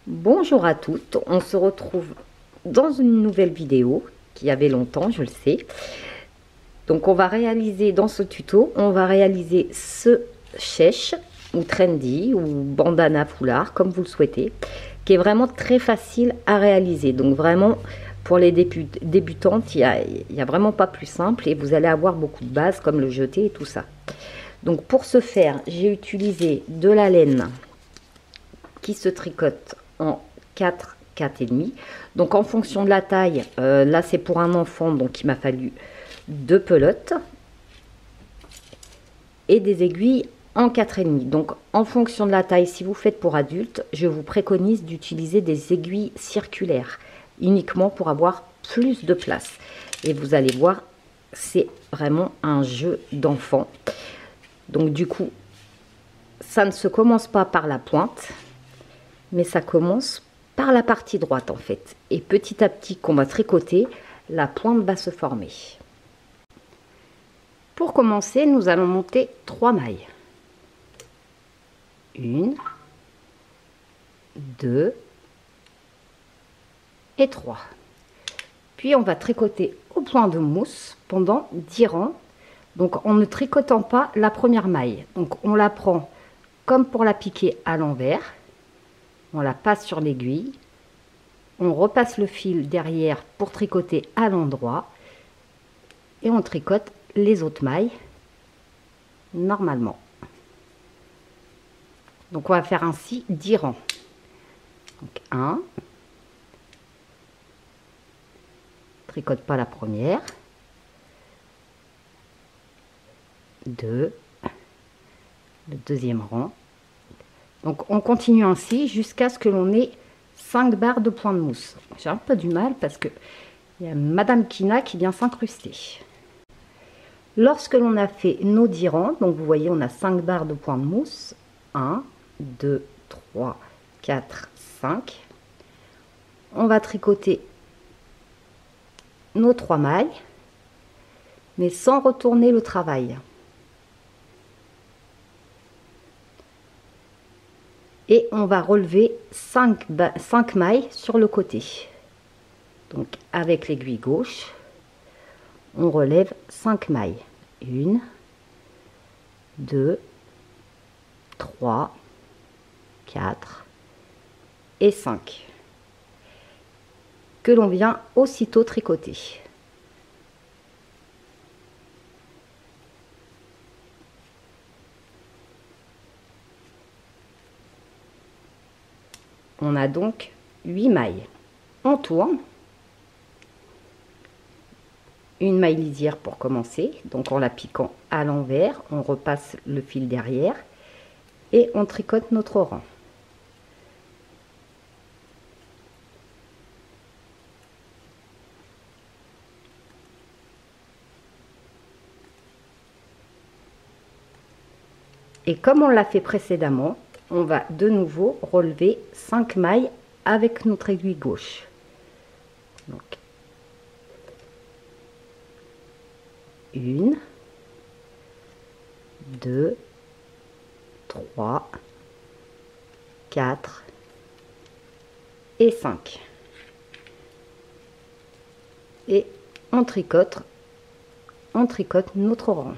Bonjour à toutes, on se retrouve dans une nouvelle vidéo qui avait longtemps, je le sais. Donc on va réaliser dans ce tuto, on va réaliser ce chèche ou trendy ou bandana foulard comme vous le souhaitez, qui est vraiment très facile à réaliser. Donc vraiment pour les débutantes, il y a vraiment pas plus simple et vous allez avoir beaucoup de bases comme le jeté et tout ça. Donc pour ce faire, j'ai utilisé de la laine qui se tricote en 4, 4,5. Donc en fonction de la taille, là c'est pour un enfant, donc il m'a fallu 2 pelotes et des aiguilles en 4,5. Donc en fonction de la taille, si vous faites pour adulte, je vous préconise d'utiliser des aiguilles circulaires uniquement pour avoir plus de place. Et vous allez voir, c'est vraiment un jeu d'enfant. Donc du coup, ça ne se commence pas par la pointe, mais ça commence par la partie droite en fait. Et petit à petit qu'on va tricoter, la pointe va se former. Pour commencer, nous allons monter 3 mailles. 1, 2 et 3. Puis on va tricoter au point de mousse pendant 10 rangs. Donc en ne tricotant pas la première maille. Donc on la prend comme pour la piquer à l'envers. On la passe sur l'aiguille. On repasse le fil derrière pour tricoter à l'endroit. Et on tricote les autres mailles normalement. Donc on va faire ainsi 10 rangs. Donc 1. Tricote pas la première. 2. Le deuxième rang. Donc on continue ainsi jusqu'à ce que l'on ait 5 barres de point de mousse. J'ai un peu du mal parce que il y a Madame Kina qui vient s'incruster. Lorsque l'on a fait nos 10 rangs, donc vous voyez on a 5 barres de point de mousse. 1, 2, 3, 4, 5. On va tricoter nos 3 mailles, mais sans retourner le travail. Et on va relever 5 mailles sur le côté. Donc avec l'aiguille gauche, on relève 5 mailles. 1, 2, 3, 4 et 5. Que l'on vient aussitôt tricoter. On a donc 8 mailles. On tourne. Une maille lisière pour commencer. Donc en la piquant à l'envers, on repasse le fil derrière et on tricote notre rang. Et comme on l'a fait précédemment, on va de nouveau relever 5 mailles avec notre aiguille gauche. Donc, 1, 2, 3, 4 et 5. Et on tricote notre rang.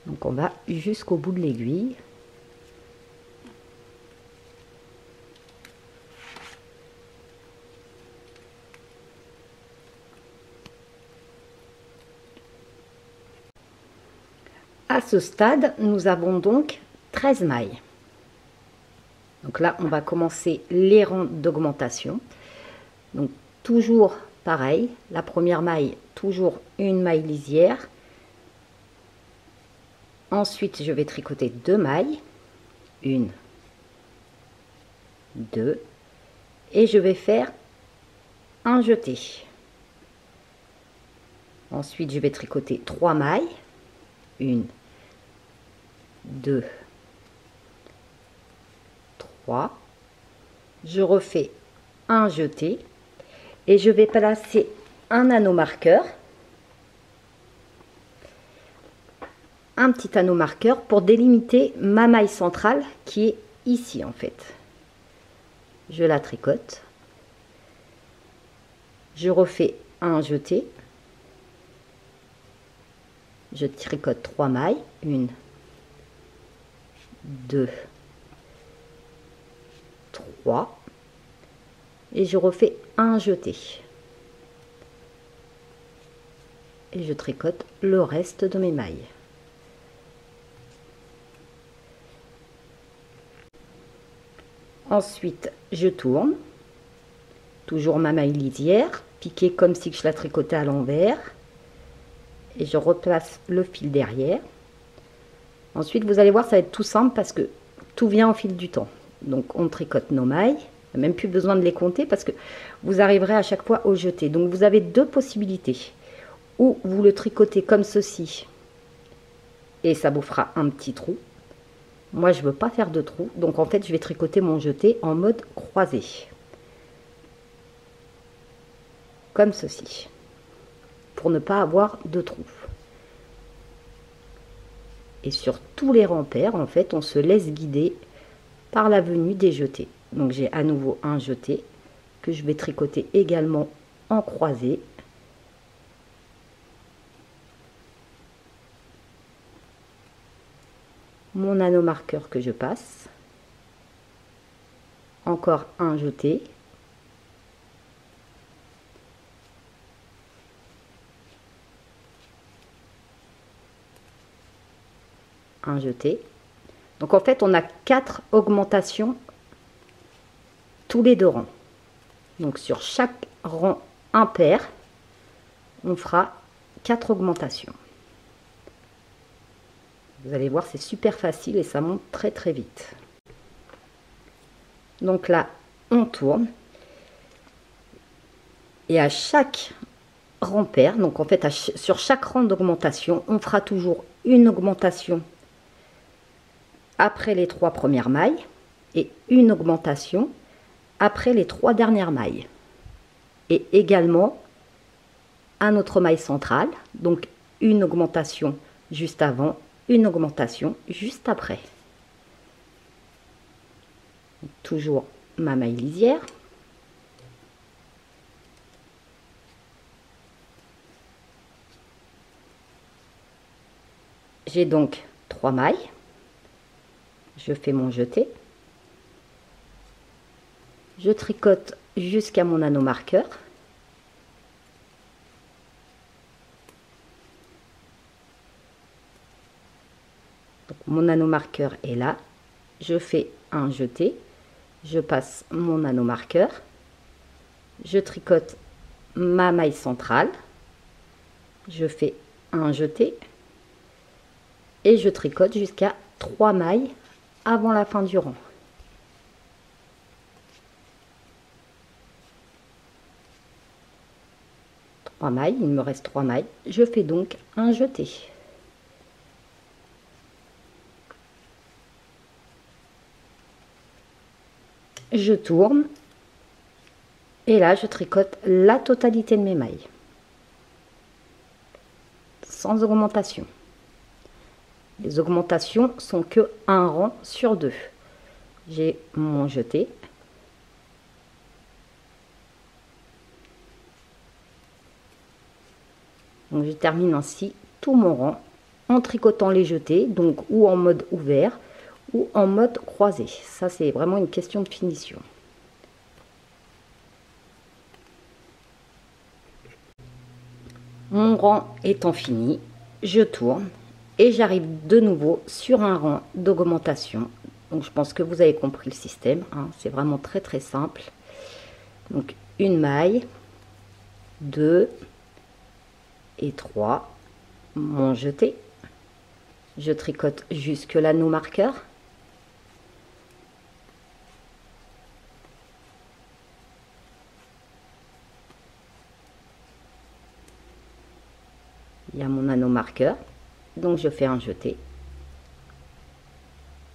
Donc on va jusqu'au bout de l'aiguille. À ce stade, nous avons donc 13 mailles. Donc là, on va commencer les rangs d'augmentation. Donc toujours pareil, la première maille, toujours une maille lisière. Ensuite, je vais tricoter 2 mailles, 1, 2, et je vais faire un jeté. Ensuite, je vais tricoter 3 mailles, 1, 2, 3. Je refais un jeté et je vais placer un anneau marqueur. Un petit anneau marqueur pour délimiter ma maille centrale qui est ici en fait. Je la tricote. Je refais un jeté. Je tricote 3 mailles. 1, 2, 3. Et je refais un jeté. Et je tricote le reste de mes mailles. Ensuite, je tourne. Toujours ma maille lisière, piquée comme si je la tricotais à l'envers. Et je replace le fil derrière. Ensuite, vous allez voir, ça va être tout simple parce que tout vient au fil du temps. Donc, on tricote nos mailles. Il n'y a même plus besoin de les compter parce que vous arriverez à chaque fois au jeté. Donc, vous avez deux possibilités. Ou vous le tricotez comme ceci et ça vous fera un petit trou. Moi, je ne veux pas faire de trou. Donc, en fait, je vais tricoter mon jeté en mode croisé. Comme ceci. Pour ne pas avoir de trou. Et sur tous les repères, en fait, on se laisse guider par la venue des jetés. Donc, j'ai à nouveau un jeté que je vais tricoter également en croisé. Mon anneau marqueur que je passe. Encore un jeté. Un jeté. Donc en fait, on a 4 augmentations tous les 2 rangs. Donc sur chaque rang impair, on fera 4 augmentations. Vous allez voir, c'est super facile et ça monte très très vite. Donc là, on tourne. Et à chaque rang pair, donc en fait sur chaque rang d'augmentation, on fera toujours une augmentation après les 3 premières mailles et une augmentation après les 3 dernières mailles. Et également un autre maille centrale, donc une augmentation juste avant, une augmentation juste après. Toujours ma maille lisière. J'ai donc 3 mailles. Je fais mon jeté. Je tricote jusqu'à mon anneau marqueur. Donc, mon anneau marqueur est là. Je fais un jeté. Je passe mon anneau marqueur. Je tricote ma maille centrale. Je fais un jeté. Et je tricote jusqu'à 3 mailles avant la fin du rang. Mailles, il me reste 3 mailles. Je fais donc un jeté. Je tourne et là je tricote la totalité de mes mailles sans augmentation. Les augmentations sont que un rang sur 2. J'ai mon jeté. Donc je termine ainsi tout mon rang en tricotant les jetés, donc ou en mode ouvert ou en mode croisé. Ça c'est vraiment une question de finition. Mon rang étant fini, je tourne et j'arrive de nouveau sur un rang d'augmentation. Donc je pense que vous avez compris le système, hein. C'est vraiment très très simple. Donc une maille, 2 et 3, mon jeté, je tricote jusque l'anneau marqueur, il y a mon anneau marqueur, donc je fais un jeté,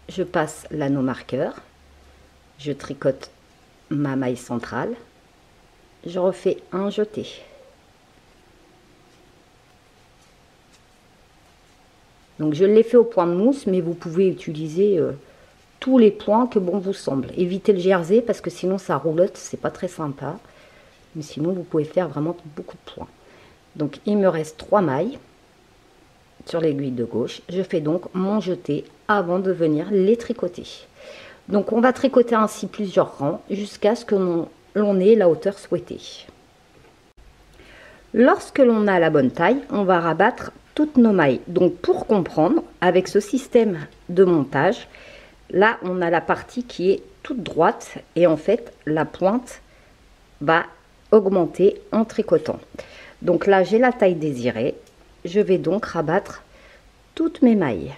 je passe l'anneau marqueur, je tricote ma maille centrale, je refais un jeté. Donc je l'ai fait au point de mousse, mais vous pouvez utiliser tous les points que bon vous semble. Évitez le jersey parce que sinon ça roulotte, c'est pas très sympa. Mais sinon vous pouvez faire vraiment beaucoup de points. Donc il me reste 3 mailles sur l'aiguille de gauche. Je fais donc mon jeté avant de venir les tricoter. Donc on va tricoter ainsi plusieurs rangs jusqu'à ce que l'on ait la hauteur souhaitée. Lorsque l'on a la bonne taille, on va rabattre toutes nos mailles. Donc pour comprendre, avec ce système de montage, là on a la partie qui est toute droite et en fait la pointe va augmenter en tricotant. Donc là j'ai la taille désirée, je vais donc rabattre toutes mes mailles.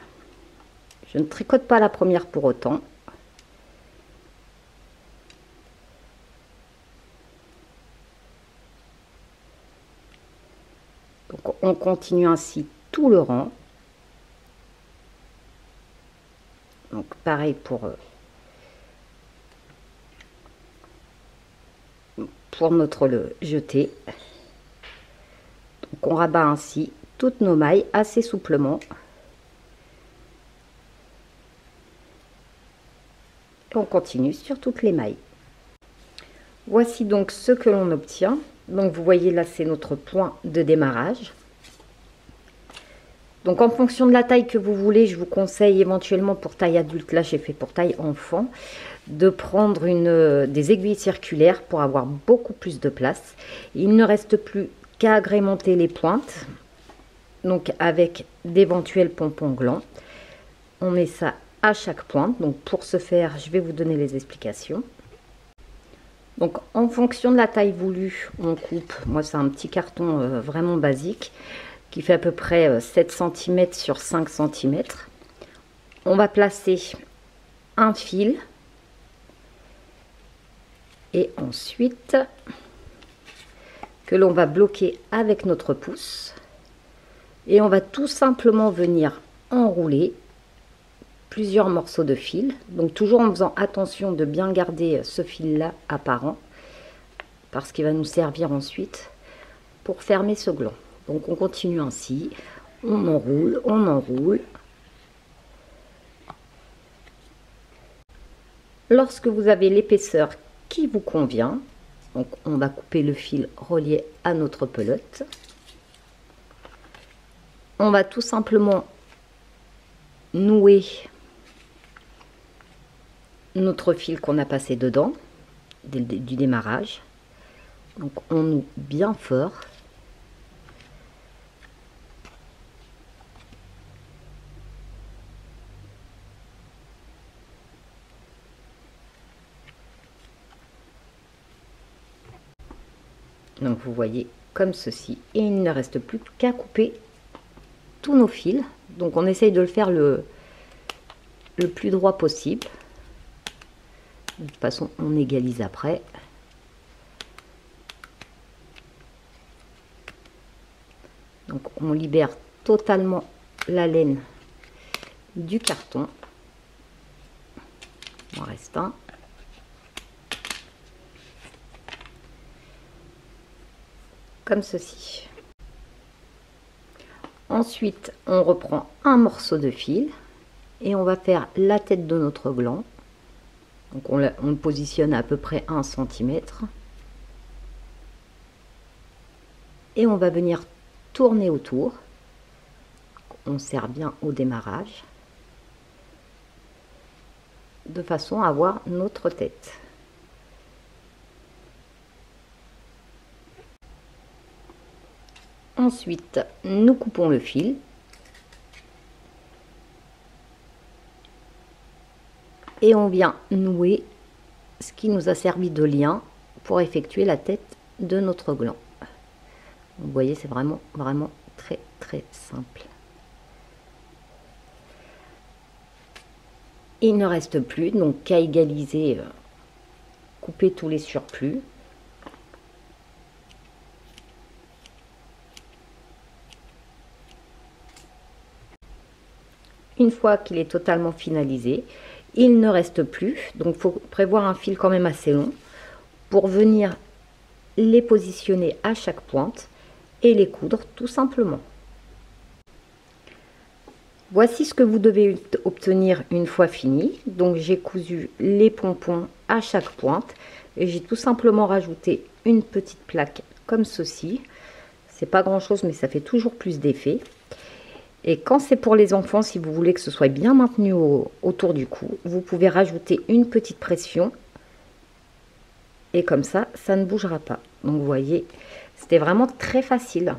Je ne tricote pas la première pour autant. Donc on continue ainsi tout le rang. Donc pareil pour notre jeté. Donc on rabat ainsi toutes nos mailles assez souplement. Et on continue sur toutes les mailles. Voici donc ce que l'on obtient. Donc vous voyez là c'est notre point de démarrage. Donc en fonction de la taille que vous voulez, je vous conseille éventuellement pour taille adulte, là j'ai fait pour taille enfant, de prendre des aiguilles circulaires pour avoir beaucoup plus de place. Il ne reste plus qu'à agrémenter les pointes, donc avec d'éventuels pompons glands. On met ça à chaque pointe. Donc pour ce faire, je vais vous donner les explications. Donc en fonction de la taille voulue, on coupe. Moi c'est un petit carton vraiment basique qui fait à peu près 7 cm sur 5 cm. On va placer un fil et ensuite que l'on va bloquer avec notre pouce et on va tout simplement venir enrouler plusieurs morceaux de fil, donc toujours en faisant attention de bien garder ce fil là apparent parce qu'il va nous servir ensuite pour fermer ce gland. Donc on continue ainsi, on enroule, on enroule. Lorsque vous avez l'épaisseur qui vous convient, donc on va couper le fil relié à notre pelote. On va tout simplement nouer notre fil qu'on a passé dedans du démarrage. Donc on noue bien fort. Donc vous voyez comme ceci et il ne reste plus qu'à couper tous nos fils. Donc on essaye de le faire le plus droit possible. De toute façon on égalise après. Donc on libère totalement la laine du carton. Il en reste un. Comme ceci. Ensuite, on reprend un morceau de fil et on va faire la tête de notre gland. Donc on le positionne à peu près 1 cm. Et on va venir tourner autour. On serre bien au démarrage de façon à avoir notre tête. Ensuite, nous coupons le fil et on vient nouer ce qui nous a servi de lien pour effectuer la tête de notre gland. Vous voyez, c'est vraiment très très simple. Il ne reste plus donc qu'à égaliser, couper tous les surplus. Une fois qu'il est totalement finalisé, il ne reste plus, donc il faut prévoir un fil quand même assez long pour venir les positionner à chaque pointe et les coudre tout simplement. Voici ce que vous devez obtenir une fois fini. Donc j'ai cousu les pompons à chaque pointe et j'ai tout simplement rajouté une petite plaque comme ceci. C'est pas grand chose mais ça fait toujours plus d'effet. Et quand c'est pour les enfants, si vous voulez que ce soit bien maintenu autour du cou, vous pouvez rajouter une petite pression. Et comme ça ne bougera pas. Donc vous voyez, c'était vraiment très facile.